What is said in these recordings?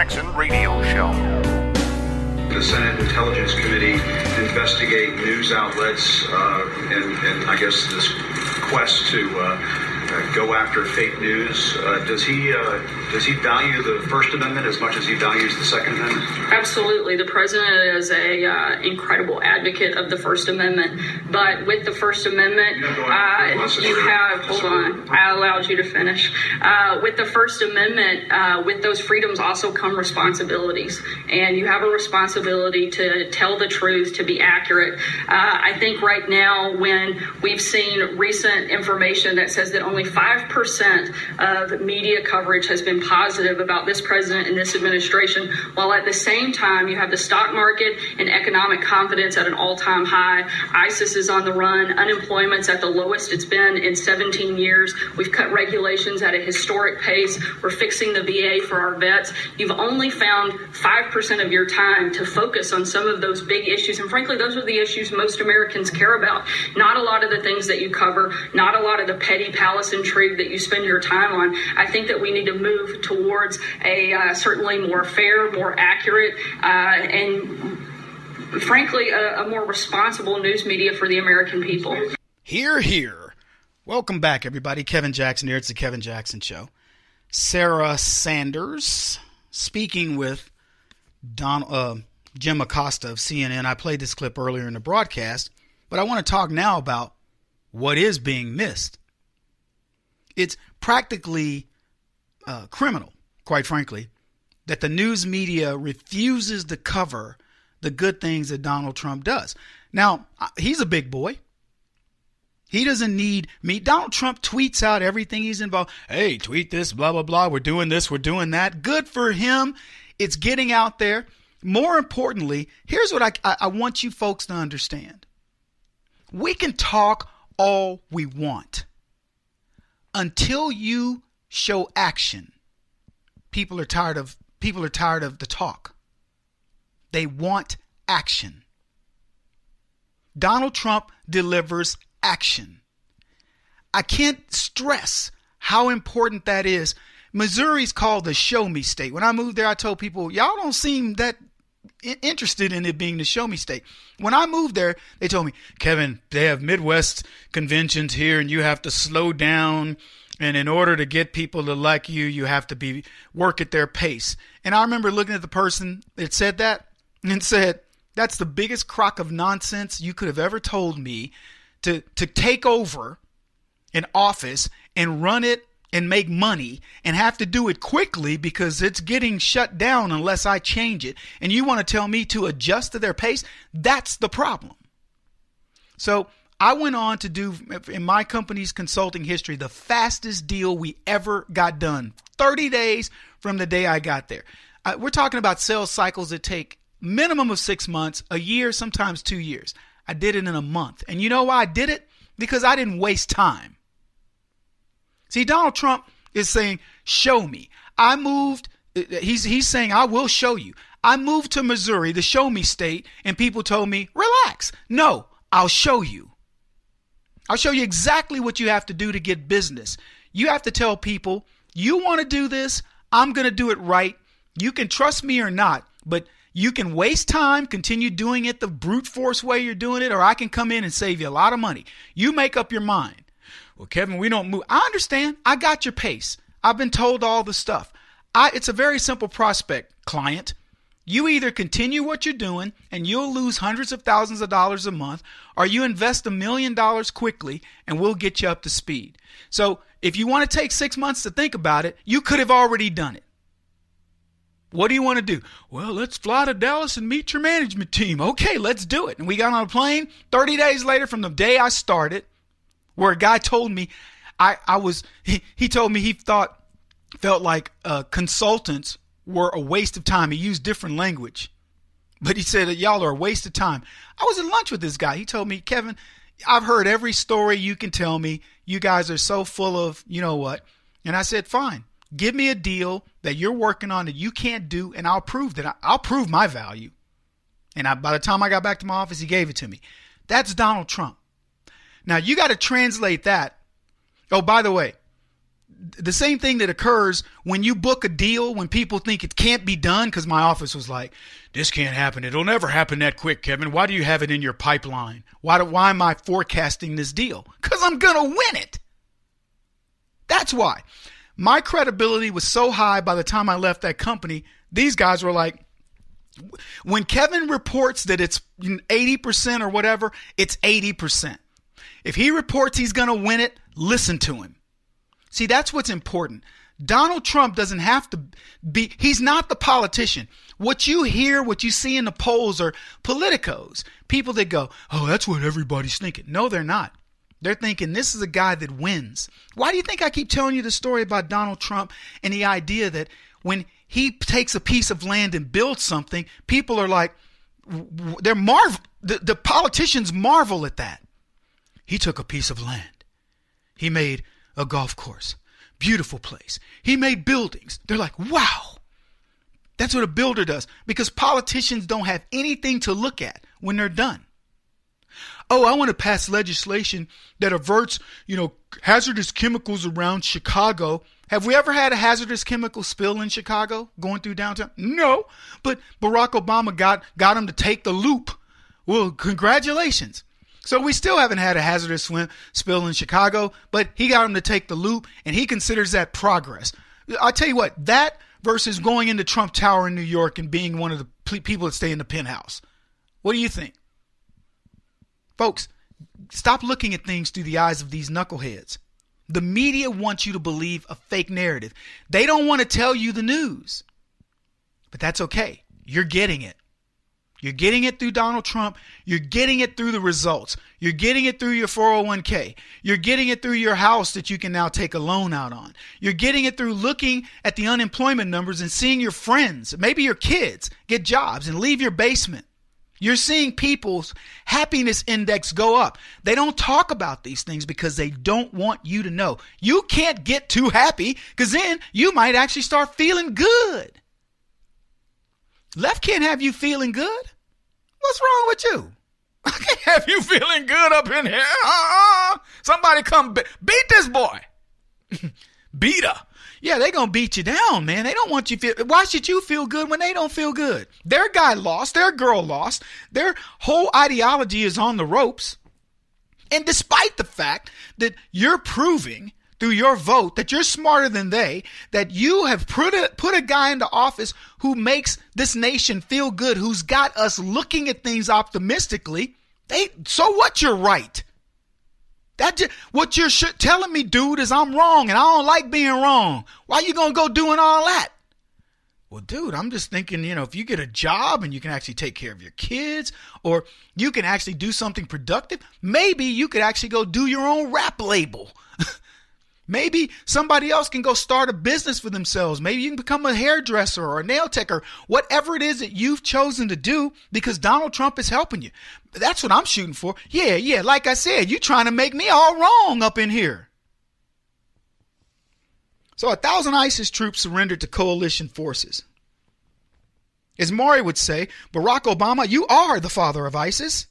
Jackson Radio Show. The Senate Intelligence Committee investigate news outlets and I guess this quest to go after fake news. Does he value the First Amendment as much as he values the Second Amendment? Absolutely. The president is a incredible advocate of the First Amendment. But with the First Amendment, you have, hold on, I allowed you to finish. With the First Amendment, with those freedoms also come responsibilities. And you have a responsibility to tell the truth, to be accurate. I think right now, when we've seen recent information that says that only 5% of media coverage has been positive about this president and this administration, while at the same time you have the stock market and economic confidence at an all-time high. ISIS is on the run. Unemployment's at the lowest it's been in 17 years. We've cut regulations at a historic pace. We're fixing the VA for our vets. You've only found 5% of your time to focus on some of those big issues. And frankly, those are the issues most Americans care about. Not a lot of the things that you cover, not a lot of the petty palace intrigue that you spend your time on. I think that we need to move towards a certainly more fair, more accurate, and frankly, a more responsible news media for the American people. Hear, hear. Welcome back, everybody. Kevin Jackson here. It's the Kevin Jackson Show. Sarah Sanders speaking with Jim Acosta of CNN. I played this clip earlier in the broadcast, but I want to talk now about what is being missed. It's practically criminal, quite frankly, that the news media refuses to cover the good things that Donald Trump does. Now, he's a big boy. He doesn't need me. Donald Trump tweets out everything he's involved. Hey, tweet this, blah, blah, blah. We're doing this. We're doing that. Good for him. It's getting out there. More importantly, here's what I want you folks to understand. We can talk all we want. Until you show action, people are tired of the talk. They want action. Donald Trump delivers action. I can't stress how important that is. Missouri's called the show me state. When I moved there, I told people, y'all don't seem that interested in it being the show me state. When I moved there, they told me, Kevin, they have Midwest conventions here and you have to slow down. And in order to get people to like you, you have to work at their pace. And I remember looking at the person that said that and said, that's the biggest crock of nonsense you could have ever told me, to take over an office and run it and make money and have to do it quickly because it's getting shut down unless I change it. And you want to tell me to adjust to their pace? That's the problem. So I went on to do, in my company's consulting history, the fastest deal we ever got done. 30 days from the day I got there. We're talking about sales cycles that take minimum of 6 months, a year, sometimes 2 years. I did it in a month. And you know why I did it? Because I didn't waste time. See, Donald Trump is saying, show me. I moved. He's saying, I will show you. I moved to Missouri, the show me state, and people told me, relax. No, I'll show you. I'll show you exactly what you have to do to get business. You have to tell people, you want to do this, I'm going to do it right. You can trust me or not, but you can waste time, continue doing it the brute force way you're doing it, or I can come in and save you a lot of money. You make up your mind. Well, Kevin, we don't move. I understand. I got your pace. I've been told all the stuff. It's a very simple prospect, client. You either continue what you're doing and you'll lose hundreds of thousands of dollars a month, or you invest $1 million quickly and we'll get you up to speed. So if you want to take 6 months to think about it, you could have already done it. What do you want to do? Well, let's fly to Dallas and meet your management team. Okay, let's do it. And we got on a plane 30 days later from the day I started, where a guy told me he told me he felt like consultants were a waste of time. He used different language, but he said that y'all are a waste of time. I was at lunch with this guy. He told me, Kevin, I've heard every story you can tell me. You guys are so full of, you know what? And I said, fine, give me a deal that you're working on that you can't do, and I'll prove that. I'll prove my value. And by the time I got back to my office, he gave it to me. That's Donald Trump. Now, you got to translate that. Oh, by the way, the same thing that occurs when you book a deal when people think it can't be done, because my office was like, this can't happen. It'll never happen that quick, Kevin. Why do you have it in your pipeline? Why am I forecasting this deal? Because I'm going to win it. That's why. My credibility was so high by the time I left that company. These guys were like, when Kevin reports that it's 80% or whatever, it's 80%. If he reports he's going to win it, listen to him. See, that's what's important. Donald Trump doesn't have to be, he's not the politician. What you hear, what you see in the polls are politicos. People that go, oh, that's what everybody's thinking. No, they're not. They're thinking this is a guy that wins. Why do you think I keep telling you the story about Donald Trump and the idea that when he takes a piece of land and builds something, people are like, the politicians marvel at that. He took a piece of land. He made a golf course. Beautiful place. He made buildings. They're like, wow. That's what a builder does, because politicians don't have anything to look at when they're done. Oh, I want to pass legislation that averts, hazardous chemicals around Chicago. Have we ever had a hazardous chemical spill in Chicago going through downtown? No, but Barack Obama got him to take the loop. Well, congratulations. So we still haven't had a hazardous spill in Chicago, but he got him to take the loop, and he considers that progress. I'll tell you what, that versus going into Trump Tower in New York and being one of the people that stay in the penthouse. What do you think? Folks, stop looking at things through the eyes of these knuckleheads. The media wants you to believe a fake narrative. They don't want to tell you the news. But that's okay. You're getting it. You're getting it through Donald Trump. You're getting it through the results. You're getting it through your 401k. You're getting it through your house that you can now take a loan out on. You're getting it through looking at the unemployment numbers and seeing your friends, maybe your kids, get jobs and leave your basement. You're seeing people's happiness index go up. They don't talk about these things because they don't want you to know. You can't get too happy, because then you might actually start feeling good. Left can't have you feeling good. What's wrong with you? I can't have you feeling good up in here. Somebody come beat this boy. Beat her. Yeah, they're going to beat you down, man. They don't want you feel. Why should you feel good when they don't feel good? Their guy lost. Their girl lost. Their whole ideology is on the ropes. And despite the fact that you're proving through your vote that you're smarter than they, that you have put a guy into office who makes this nation feel good, who's got us looking at things optimistically, so what, you're right. What you're telling me, dude, is I'm wrong and I don't like being wrong. Why you going to go doing all that? Well, dude, I'm just thinking, if you get a job and you can actually take care of your kids, or you can actually do something productive, maybe you could actually go do your own rap label. Maybe somebody else can go start a business for themselves. Maybe you can become a hairdresser or a nail tech or whatever it is that you've chosen to do, because Donald Trump is helping you. That's what I'm shooting for. Yeah. Like I said, you're trying to make me all wrong up in here. So 1,000 ISIS troops surrendered to coalition forces. As Maury would say, Barack Obama, you are the father of ISIS.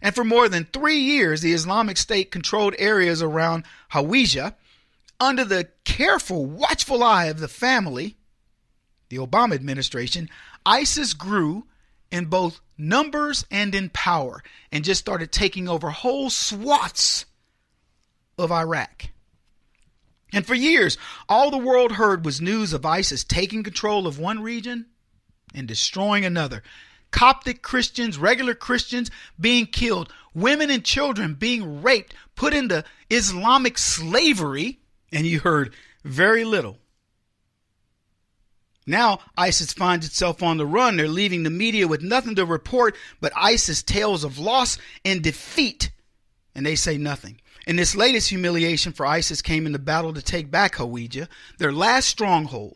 And for more than 3 years, the Islamic State controlled areas around Hawija. Under the careful, watchful eye of the family, the Obama administration, ISIS grew in both numbers and in power, and just started taking over whole swaths of Iraq. And for years, all the world heard was news of ISIS taking control of one region and destroying another. Coptic Christians, regular Christians being killed, women and children being raped, put into Islamic slavery, and you heard very little. Now ISIS finds itself on the run. They're leaving the media with nothing to report but ISIS tales of loss and defeat, and they say nothing. And this latest humiliation for ISIS came in the battle to take back Hawija, their last stronghold.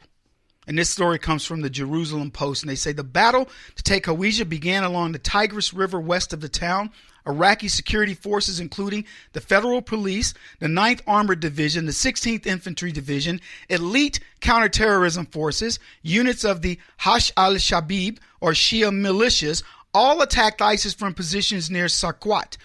And this story comes from the Jerusalem Post, and they say the battle to take Hawija began along the Tigris River west of the town. Iraqi security forces, including the Federal Police, the 9th Armored Division, the 16th Infantry Division, elite counterterrorism forces, units of the Hash al-Shabib or Shia militias, all attacked ISIS from positions near Sarkwat,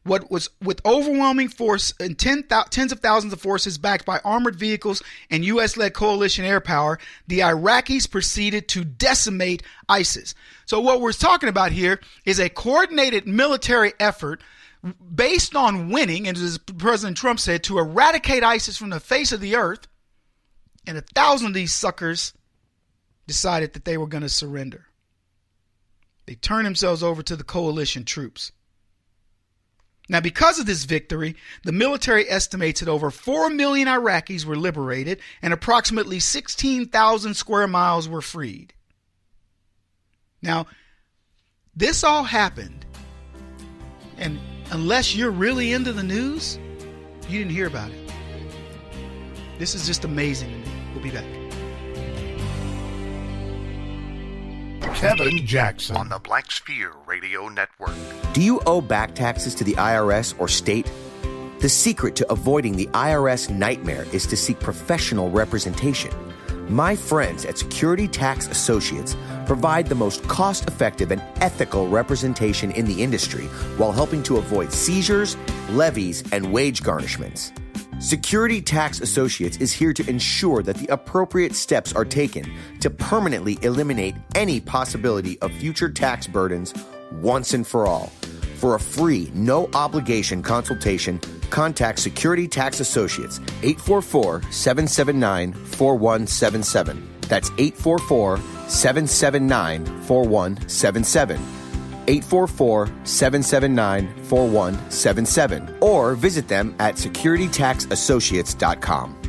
what was with overwhelming force and tens of thousands of forces backed by armored vehicles and U.S.-led coalition air power, the Iraqis proceeded to decimate ISIS. So what we're talking about here is a coordinated military effort based on winning, and as President Trump said, to eradicate ISIS from the face of the earth. And 1,000 of these suckers decided that they were going to surrender. They turned themselves over to the coalition troops. Now, because of this victory, the military estimates that over 4 million Iraqis were liberated and approximately 16,000 square miles were freed. Now, this all happened, and unless you're really into the news, you didn't hear about it. This is just amazing to me. We'll be back. Kevin Jackson on the Black Sphere Radio Network. Do you owe back taxes to the IRS or state? The secret to avoiding the IRS nightmare is to seek professional representation. My friends at Security Tax Associates provide the most cost-effective and ethical representation in the industry while helping to avoid seizures, levies, and wage garnishments. Security Tax Associates is here to ensure that the appropriate steps are taken to permanently eliminate any possibility of future tax burdens once and for all. For a free, no-obligation consultation, contact Security Tax Associates, 844-779-4177. That's 844-779-4177. 844-779-4177, or visit them at securitytaxassociates.com.